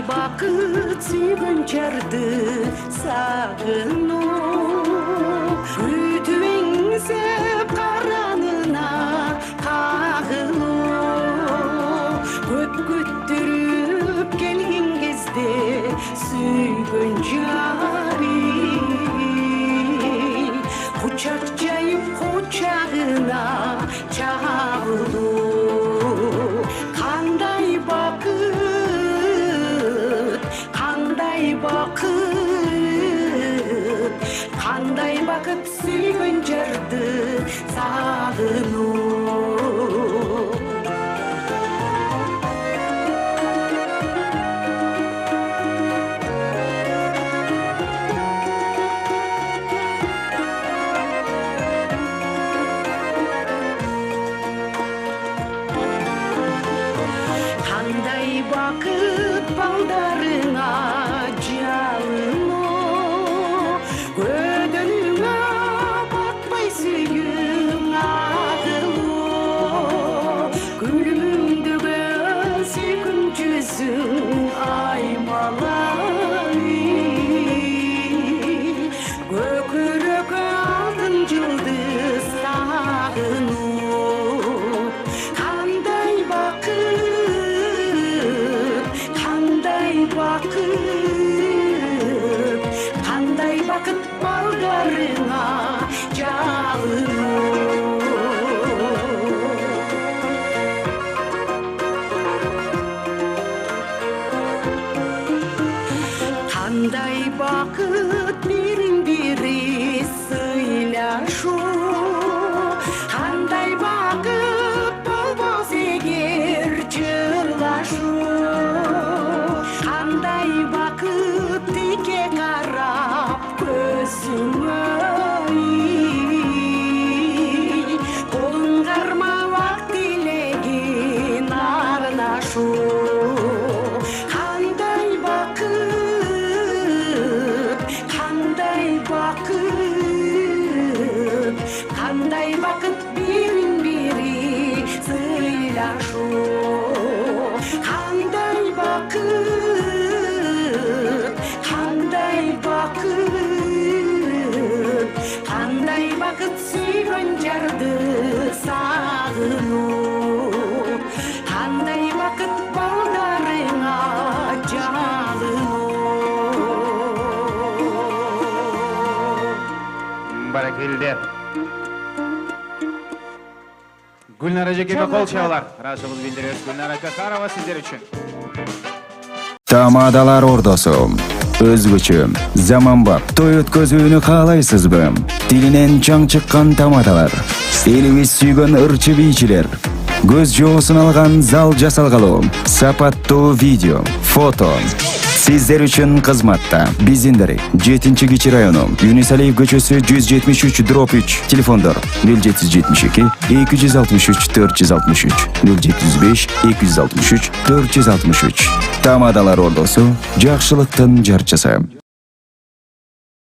бақыт сүйген жарды сағыну, күтіп еңсеп қаранына қағылу, көп күттіріп келген кезде сүйген жари, құшақ жайып құшағына чағылу. Қандай бақыт, қандай бақыт, қандай бақыт сүйген жарды сағыну. Қандай бақыт балдарыңа жалыну, көдіңа батпай сүйің ағылу, күлімдігі сүйкім жүзің аймалай, көкірек алтын жұлдыз сағыну. Қандай бақыт балдарыңа жалыну. Қандай бақыт бірін-бірі сыйлашу, қандай бақыт болбос егер жырлашу, қандай бақыт тике қарап көзіңе, қолың қармап тілеген арнашу. Қандай бақыт, қандай бақыт, қандай бақыт бірін-бірі сыйлашу, қандай бақыт, қандай бақыт, қандай бақыт сүйген жарды сағыну, қандай бақыт балдарыңа жалыну. Баракелде. Гүлнар әжеге қол шағалар. Рашығыз білдіріңіз Гүлнар Кахарова сіздер үшін. Тамадалар ордосу. Өзгөчө, заманбап, той өткөзүүнү каалайсызбы? Тилинен чаң чыккан тамадалар. Элибиз сүйгөн ырчы бийчилер. Көз жоосун алган зал жасалгалуу. Сапаттуу видео, фото. Сиздер үчүн кызматта. Биздин 7-Кичи району, Юнисалиев көчөсү 173/3. Телефондор 0772 263 463 075 263 463. Тамадалар ордосу, жакшылыктын жарчысы.